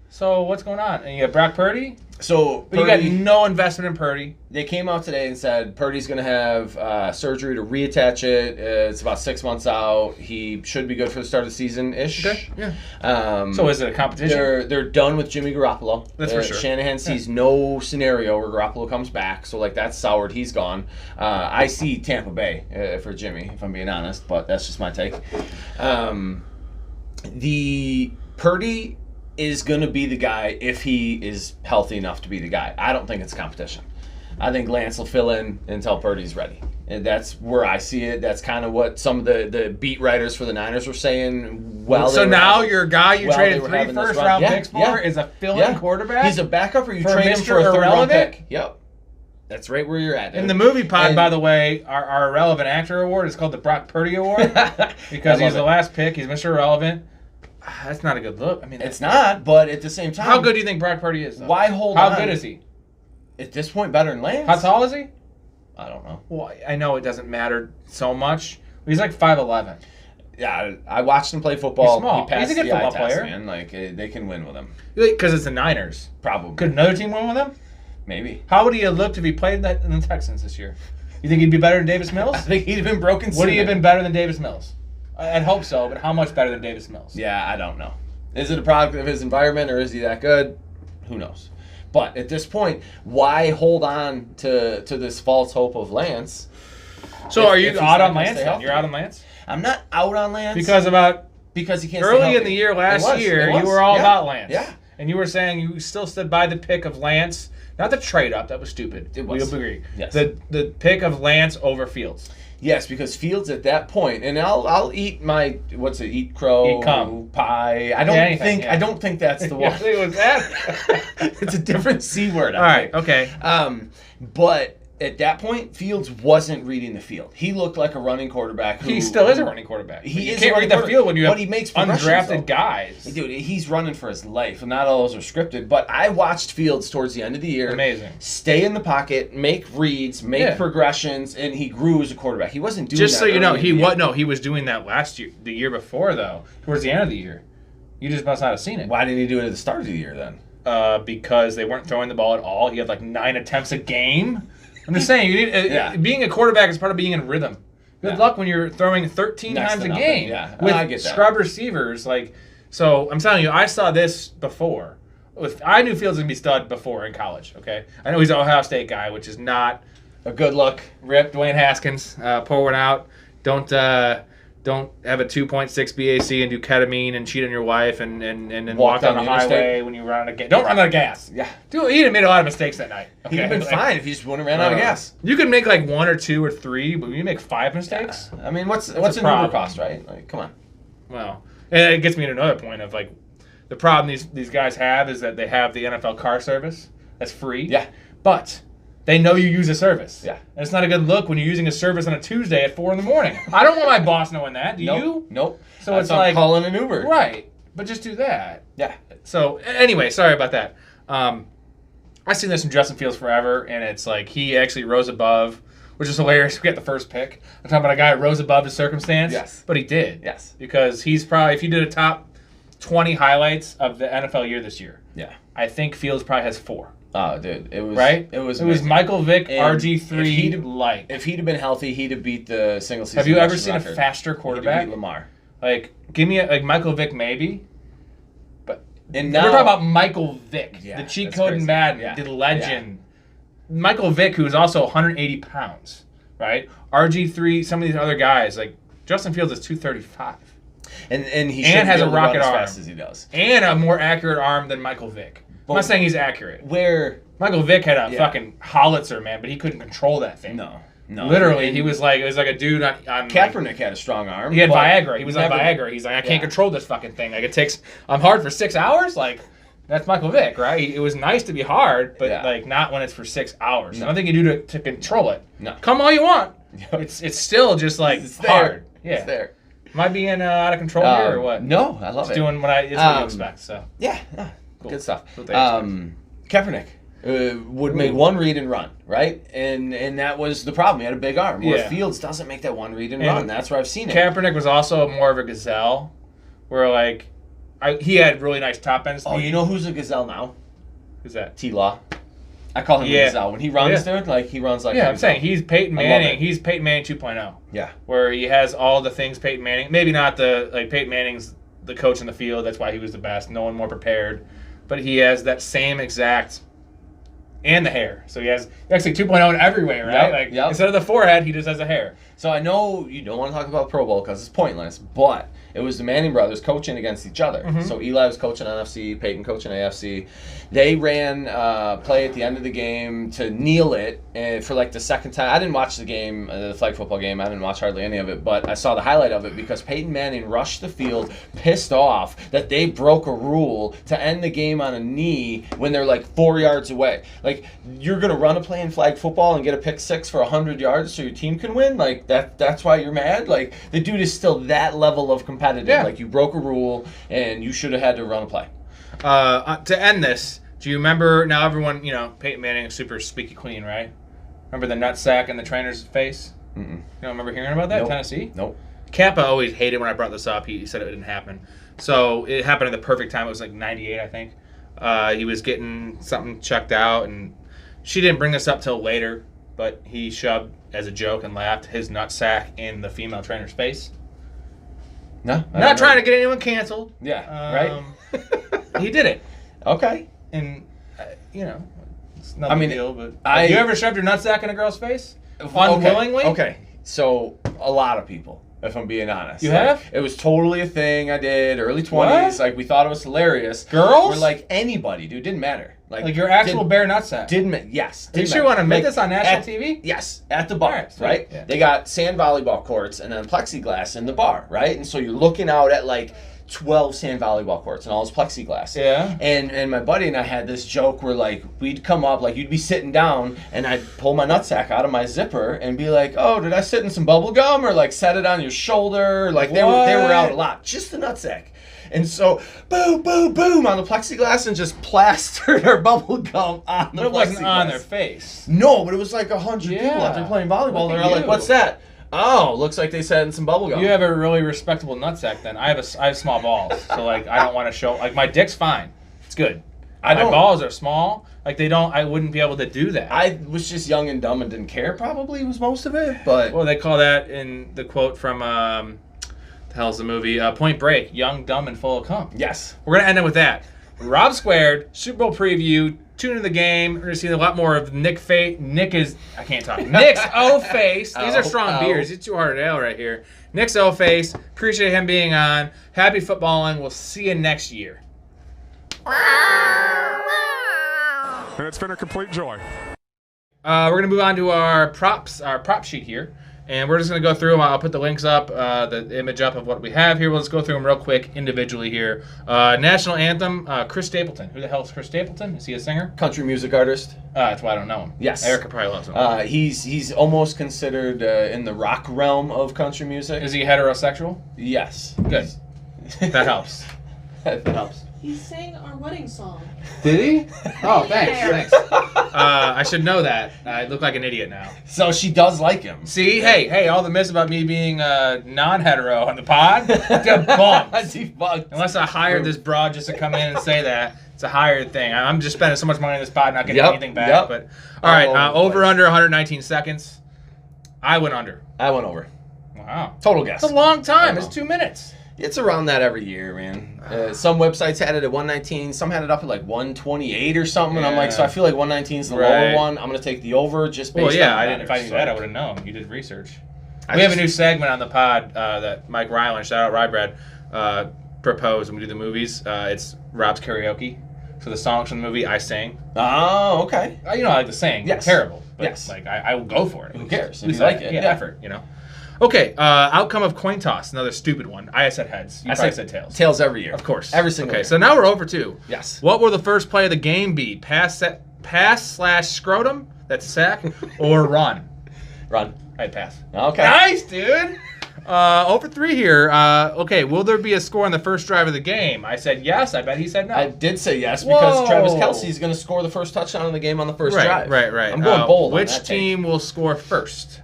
So what's going on? And you got Brock Purdy? So But you got no investment in Purdy. They came out today and said Purdy's going to have surgery to reattach it. It's about 6 months out. He should be good for the start of the season-ish. Okay, yeah. So is it a competition? They're done with Jimmy Garoppolo. That's for sure. Shanahan sees no scenario where Garoppolo comes back, so that's soured. He's gone. I see Tampa Bay for Jimmy, if I'm being honest, but that's just my take. The Purdy is going to be the guy if he is healthy enough to be the guy. I don't think it's competition. I think Lance will fill in until Purdy's ready. And that's where I see it. That's kind of what some of the beat writers for the Niners were saying. So now your guy you traded 3 having this first-round run. picks for is a fill-in quarterback? He's a backup, or you For trade him Mr. for a third-round Irrelevant? pick. Yep. That's right where you're at. In the movie pod, by the way, our Irrelevant Actor Award is called the Brock Purdy Award because he's the last pick. He's Mr. Irrelevant. That's not a good look. I mean, it's not, but at the same time... How good do you think Brock Purdy is, though? Why hold on? How good is he? At this point, better than Lance. How tall is he? I don't know. Well, I know it doesn't matter so much. He's like 5'11". Yeah, I watched him play football. He's small. He passed He's a good the eye football test, player. man. They can win with him. Because it's the Niners. Probably. Could another team win with him? Maybe. How would he have looked if he played in the Texans this year? You think he'd be better than Davis Mills? I think he'd have been broken. Would he have been better than Davis Mills? I'd hope so, but how much better than Davis Mills? Yeah, I don't know. Is it a product of his environment, or is he that good? Who knows? But at this point, why hold on to this false hope of Lance? So are you out on Lance then? You're out on Lance? I'm not out on Lance. Because he can't stay healthy. Early in the year last year, you were all about Lance. Yeah. And you were saying you still stood by the pick of Lance. Not the trade up, that was stupid. It was. We agree. Yes. The pick of Lance over Fields. Yes, because Fields at that point, and I'll eat my eat crow, Eat cum. pie. I don't think that's the one. It was that. It's a different C word. All right. Okay. But at that point, Fields wasn't reading the field. He looked like a running quarterback. He still is a running quarterback. You can't read the field when you have he makes undrafted guys. Dude, he's running for his life. Not all those are scripted. But I watched Fields towards the end of the year. Amazing. Stay in the pocket, make reads, make progressions, and he grew as a quarterback. He wasn't doing Just that. so you know, he was doing that last year, the year before though, towards the end of the year. You just must not have seen it. Why didn't he do it at the start of the year then? Because they weren't throwing the ball at all. He had like 9 attempts a game. I'm just saying, you need being a quarterback is part of being in rhythm. Good luck when you're throwing 13 times a game with I get that. scrub receivers. So I'm telling you, I saw this before. I knew Fields was gonna be stud before in college. Okay, I know he's an Ohio State guy, which is not a good look. Rip Dwayne Haskins, pour one out. Don't have a 2.6 BAC and do ketamine and cheat on your wife and walk down the highway when you run out of gas. Don't run out of gas. Yeah. Dude, he'd have made a lot of mistakes that night. Okay? He'd have been fine if he just wouldn't have ran out of gas. You could make like 1 or 2 or 3, but when you make 5 mistakes, I mean, what's an Uber cost, right? Like, come on. Well, and it gets me to another point of like the problem these guys have is that they have the NFL car service that's free. Yeah. But they know you use a service. Yeah. And it's not a good look when you're using a service on a Tuesday at 4 a.m. I don't want my boss knowing that. Do you? Nope. So That's it's why I'm like calling an Uber. Right. But just do that. Yeah. So anyway, sorry about that. I've seen this from Justin Fields forever, and it's like he actually rose above, which is hilarious. We got the first pick. I'm talking about a guy who rose above his circumstance. Yes. But he did. Yes. Because he's probably, if you did a top 20 highlights of the NFL year this year, Yeah. I think Fields probably has 4. Oh, dude, it was Right? It was It was Michael Vick, And RG3, like. If he'd have been healthy, he'd have beat the single season. Have you ever rushing seen record. a faster He'd have quarterback? beat Lamar. Like, give me like Michael Vick maybe, but And we're now, talking about Michael Vick, Yeah, the cheat that's code in crazy. Madden, Yeah. the legend. Michael Vick, who's also 180 pounds, right? RG3, some of these other guys, like Justin Fields is 235. and he And shouldn't has be a able to run rocket as arm. fast as he does. And a more accurate arm than Michael Vick. I'm not saying he's accurate. Where Michael Vick had a Yeah. fucking howitzer, man, but he couldn't control that thing. no, Literally, And he was like, it was like a dude on like, Kaepernick had a strong arm. he had but Viagra. He was on never- Viagra. He's like, I can't Yeah. control this fucking thing. Like, it takes, I'm hard for 6 hours? Like, that's Michael Vick, right? It was nice to be hard, but Yeah. like not when it's for 6 hours. No. I don't think you do to control it. No. Come all you want. Yep. It's still just like It's there. hard. Yeah. It's there. Am I being out of control here or what? No, I love It's it. doing what it's what you Um, expect. So Yeah, Cool. good stuff. What they expect. Kaepernick would make one read and run, right? And that was the problem. He had a big arm. Where Yeah. Fields doesn't make that one read and And run. That's where I've seen it. Kaepernick was also more of a gazelle, where like he had really nice top end speed. Oh, you know who's a gazelle now? Who's that? T-Law. I call him Yeah. a gazelle. When he runs, Yeah. dude, like he runs like a Yeah, I'm gazelle. saying he's Peyton I love Manning. it. He's Peyton Manning 2.0. Yeah. Where he has all the things Peyton Manning. Maybe not the like Peyton Manning's the coach in the field. That's why he was the best. No one more prepared, but he has that same exact and the hair. So he has actually 2.0 in every way, right? Yep, Like yep. instead of the forehead, he just has a hair. So I know you don't want to talk about Pro Bowl because it's pointless, but it was the Manning brothers coaching against each other. Mm-hmm. So Eli was coaching NFC, Peyton coaching AFC. They ran play at the end of the game to kneel it for like the second time. I didn't watch the game, the flag football game. I didn't watch hardly any of it, but I saw the highlight of it because Peyton Manning rushed the field, pissed off that they broke a rule to end the game on a knee when they're like 4 yards away. Like, you're going to run a play in flag football and get a pick six for 100 yards so your team can win? Like, that's why you're mad? Like, the dude is still that level of competitive. Yeah. Like, you broke a rule and you should have had to run a play. To end this, do you remember, now everyone, Peyton Manning is super squeaky clean, right? Remember the nutsack in the trainer's face? Mm-mm. You don't remember hearing about that Nope. in Tennessee? Nope. Kappa always hated when I brought this up. He said it didn't happen. So it happened at the perfect time. It was like 98, I think. He was getting something checked out, and she didn't bring this up till later, but he shoved, as a joke and laughed, his nutsack in the female trainer's face. No? Not trying to get anyone canceled. Yeah, right? He did it. Okay. And, it's no I big mean, deal, but I- have you ever shoved your nutsack in a girl's face? Okay, Unwillingly? Okay. So, a lot of people, if I'm being honest. You Like, have? It was totally a thing I did, early 20s. What? Like, we thought it was hilarious. Girls? We're like, anybody, dude. Didn't matter. Like your actual bare nutsack? Didn't matter. Yes. Did didn't you matter. want to make Like, this on national at- TV? Yes, at the bar, Alright, sweet. right? Yeah. They got sand volleyball courts and then plexiglass in the bar, right? And so you're looking out at like 12 sand volleyball courts and all this plexiglass. Yeah. And my buddy and I had this joke where like we'd come up, like you'd be sitting down and I'd pull my nutsack out of my zipper and be like, oh, did I sit in some bubble gum or like set it on your shoulder? Like they were out a lot. Just the nutsack. And so, boom, boom, boom on the plexiglass and just plastered our bubble gum on the But it wasn't plexiglass. on their face. No, but it was like 100 people Yeah. after playing volleyball. Look They're at all like, you. what's that? Oh, looks like they sat in some bubble gum. You have a really respectable nutsack then. I have small balls, so like I don't want to show. Like my dick's fine, it's good. My balls are small. Like I wouldn't be able to do that. I was just young and dumb and didn't care. Probably was most of it, but Well, they call that in the quote from the hell's the movie Point Break: young, dumb, and full of cum. yes. We're gonna end it with that. Rob Squared Super Bowl preview. Tune into the game. We're gonna see a lot more of Nick's O face. These are strong Ow. beers. It's 200 ale right here. Nick's O face. Appreciate him being on. Happy footballing. We'll see you next year. And it's been a complete joy. We're gonna move on to our prop sheet here, And we're just going to go through them. I'll put the links up, the image up of what we have here. Let's go through them real quick individually here. National Anthem, Chris Stapleton. Who the hell is Chris Stapleton? Is he a singer? Country music artist. That's why I don't know him. Yes. Erica probably loves him. He's almost considered in the rock realm of country music. Is he heterosexual? Yes. Good. That helps. That helps. He sang our wedding song. Did he? Oh, thanks. Yeah. Thanks. I should know that. I look like an idiot now. So she does like him. See, hey, all the myths about me being non-hetero on the pod, debunked. Debunked. Unless I hired this broad just to come in and say that. It's a hired thing. I'm just spending so much money on this pod, not getting anything back. Yep. But all right, over under 119 seconds. I went under. I went over. Wow. Total guess. It's a long time. It's 2 minutes. It's around that every year, man. Some websites had it at 119. Some had it up at like 128 or something. And I'm like, so I feel like 119 is the lower one. I'm going to take the over just based on that. If I knew that, I would have known. You did research. We have a new segment on the pod that Mike Ryland, shout out Rybrad, proposed when we do the movies. It's Rob's karaoke. So the songs from the movie, I sing. Oh, okay. I like to sing. Yes. Terrible. But yes. Like, I will go for it. Who cares? At least like it. Yeah, effort, you know. Okay, outcome of coin toss, another stupid one. I said heads. You probably said tails. Tails every year. Of course. Every single year. Okay, so now we're over 2. Yes. What will the first play of the game be? Pass/scrotum, that's sack, or run? Run. I pass. Okay. Nice, dude. Over 3 here. Okay, will there be a score on the first drive of the game? I said yes. I bet he said no. I did say yes because Travis Kelce's going to score the first touchdown in the game on the first drive. Right. I'm going bold. Which team will score first?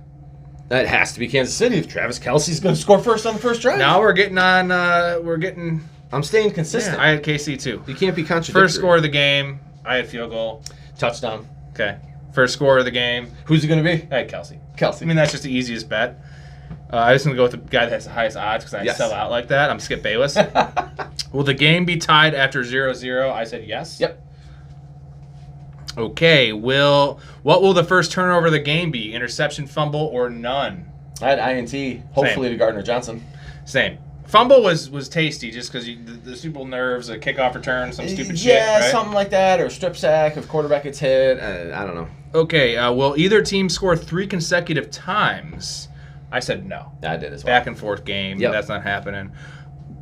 That has to be Kansas City if Travis Kelce's going to score first on the first drive. Now we're getting on. I'm staying consistent. Yeah, I had KC too. You can't be contradictory. First score of the game. I had field goal. Touchdown. Okay. First score of the game. Who's it going to be? I had Kelsey. Kelce. I mean, that's just the easiest bet. I was going to go with the guy that has the highest odds because I sell out like that. I'm Skip Bayless. Will the game be tied after 0-0? I said yes. Yep. Okay. What will the first turnover of the game be? Interception, fumble, or none? I had INT. Hopefully to Gardner Johnson. Same. Fumble was tasty just because the Super Bowl nerves, a kickoff return, some stupid shit. Yeah, right? something like that, or strip sack if quarterback gets hit. I don't know. Okay. Will either team score 3 consecutive times? I said no. I did as well. Back and forth game. Yep. That's not happening.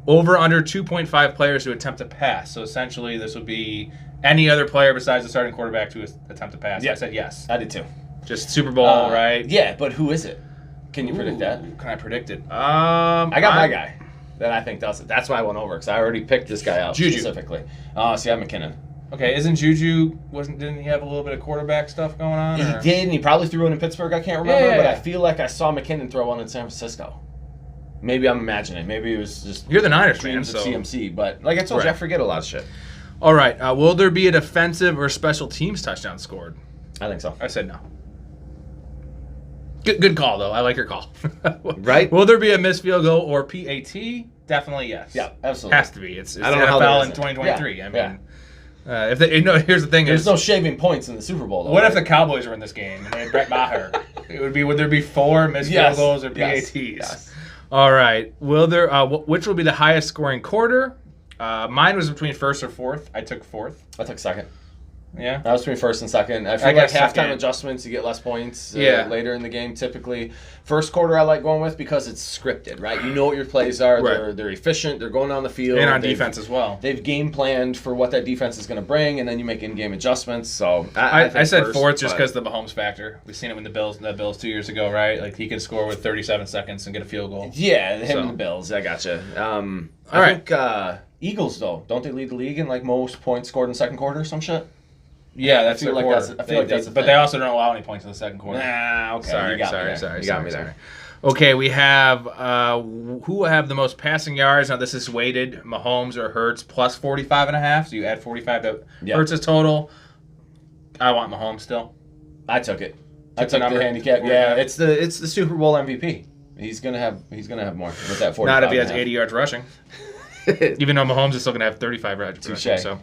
Over under 2.5 players to attempt to pass. So essentially, this would be any other player besides the starting quarterback to attempt to pass. Yep. I said yes. I did too. Just Super Bowl, right? Yeah, but who is it? Can you predict that? Can I predict it? I got my guy that I think does it. That's why I went over because I already picked this guy out Juju. specifically. See, I'm McKinnon. Okay, isn't Juju didn't he have a little bit of quarterback stuff going on? He did, and he probably threw one in Pittsburgh. I can't remember, Yeah. but I feel like I saw McKinnon throw one in San Francisco. Maybe I'm imagining. Maybe it was just You're the Niners fan, dreams so of CMC. But like I told you, I forget a lot of shit. All right. Will there be a defensive or special teams touchdown scored? I think so. I said no. Good call, though. I like your call. Right? Will there be a missed field goal or PAT? Definitely yes. Yeah, absolutely. Has to be. It's I don't know how NFL there in isn't. 2023. Yeah, I mean, if they, here's the thing: there's no shaving points in the Super Bowl. Though, what right? if the Cowboys were in this game and they had Brett Maher? Would there be 4 missed field goals or PATs? Yes. All right. Will there? Which will be the highest scoring quarter? Mine was between first or fourth. I took fourth. I took second. Yeah. I was between first and second. I feel like guess halftime second. adjustments, you get less points Yeah. later in the game typically. First quarter I like going with because it's scripted, right? You know what your plays are. Right. They're efficient. They're going down the field. And on defense as well. They've game planned for what that defense is going to bring, and then you make in-game adjustments. So I think said first, fourth just but- because the Mahomes factor. We've seen it with the Bills 2 years ago, right? Like he could score with 37 seconds and get a field goal. Yeah, him So. and the Bills. I gotcha. I All right. think Eagles, though, don't they lead the league in like most points scored in second quarter or some shit? Yeah, that's I feel their like quarter. that's- I feel like that's the but thing. they also don't allow any points in the second quarter. Nah, okay. Sorry, you got sorry, me there. sorry. You got sorry, me sorry. there. Okay, we have who will have the most passing yards. Now this is weighted, Mahomes or Hurts plus 45.5. So you add 45 to Hurts' total. I want Mahomes still. I took it. I Took the took the number? handicap. 45? Yeah, it's the Super Bowl MVP. He's gonna have more with that 45. Not if he has 80 yards rushing. Even though Mahomes is still going to have 35 yards rushing. So,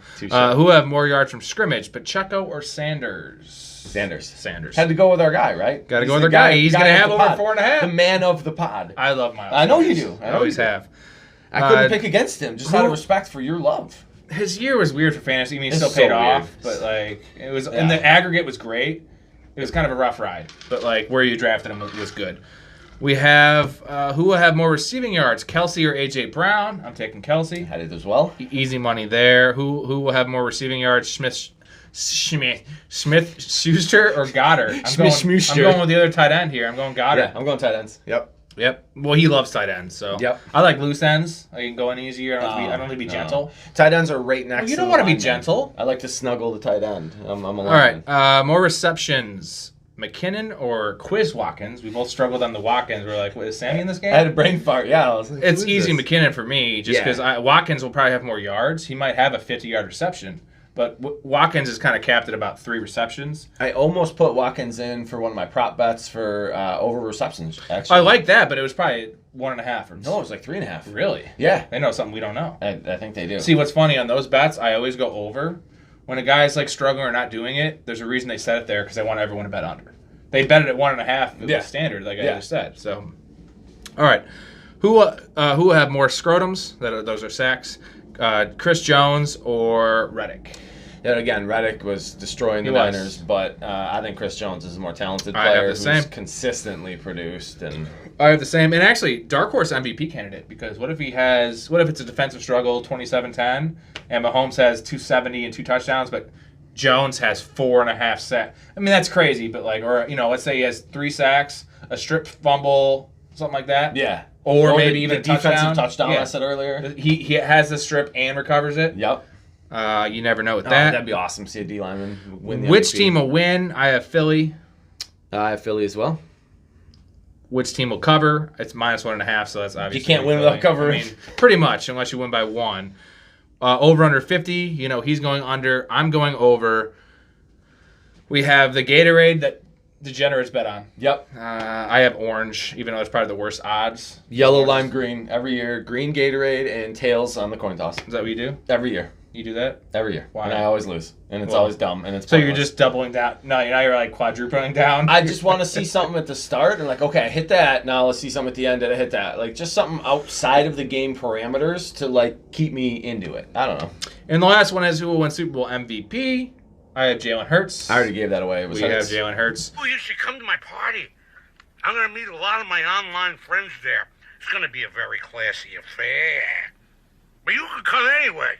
who have more yards from scrimmage, Pacheco or Sanders? Sanders. Had to go with our guy, right? Got to go with our guy. He's going to have over 4.5. The man of the pod. I love Miles. I know you do. I always have. I couldn't pick against him, just out of respect for your love. His year was weird for fantasy. I mean, he still It's paid so off, weird. but like it was in the aggregate was great. It was kind of a rough ride, but like where you drafted him was good. We have who will have more receiving yards, Kelsey or A.J. Brown? I'm taking Kelsey. Had it as well. Easy money there. Who will have more receiving yards, Smith Schuster or Goddard? I'm going with the other tight end here. I'm going Goddard. Yeah, I'm going tight ends. Yep. Well, he loves tight ends, so Yep. I like loose ends. I can go in easier. I don't need to be gentle. Tight ends are right next. You to don't the want to be lineman. gentle. I like to snuggle the tight end. I'm a All lineman. right, more receptions. McKinnon or Quiz Watkins? We both struggled on the Watkins. We're like, is Sammy in this game? I had a brain fart. Yeah, I was like, It's who is easy this? McKinnon for me, just because Watkins will probably have more yards. He might have a 50-yard reception, but Watkins is kind of capped at about 3 receptions. I almost put Watkins in for one of my prop bets for over receptions. Actually, I like that, but it was probably 1.5 or No, it was like 3.5. Really? Yeah, They know something we don't know. I think they do. See, what's funny on those bets, I always go over. When a guy's like struggling or not doing it, there's a reason they set it there because they want everyone to bet under. They bet it at 1.5 if it was standard, like I just said. So, all right, who will have more scrotums? Those are sacks. Chris Jones or Reddick? Yeah, again, Reddick was destroying the Niners, but I think Chris Jones is a more talented player who's consistently produced. And I have the same. And actually, dark horse MVP candidate, because what if it's a defensive struggle, 27-10, and Mahomes has 270 and 2 touchdowns, but Jones has 4.5 sacks. I mean, that's crazy, but let's say he has 3 sacks, a strip fumble, something like that. Yeah. Or maybe even a defensive touchdown. Yeah. I said earlier. He has the strip and recovers it. Yep. You never know with that. That'd be awesome to see a D lineman win the Which MVP. team will win? I have Philly. I have Philly as well. Which team will cover? It's -1.5, so that's obviously. You can't win without covering. I mean, pretty much, unless you win by 1. Over under 50. He's going under. I'm going over. We have the Gatorade that degenerates bet on. Yep. I have orange, even though it's probably the worst odds. Yellow, lime, green every year. Green Gatorade and tails on the coin toss. Is that what you do? Every year. You do that? Every year. Why? And I always lose. And it's always dumb. And it's so you're pointless. just doubling down. No, now you're like quadrupling down. I just want to see something at the start and like, okay, I hit that. Now let's see something at the end. Did I hit that? Like just something outside of the game parameters to like keep me into it. I don't know. And the last one is who will win Super Bowl MVP. I have Jalen Hurts. I already gave that away. It was we Hurts. have Jalen Hurts. Oh, you should come to my party. I'm going to meet a lot of my online friends there. It's going to be a very classy affair. But you can come anyway.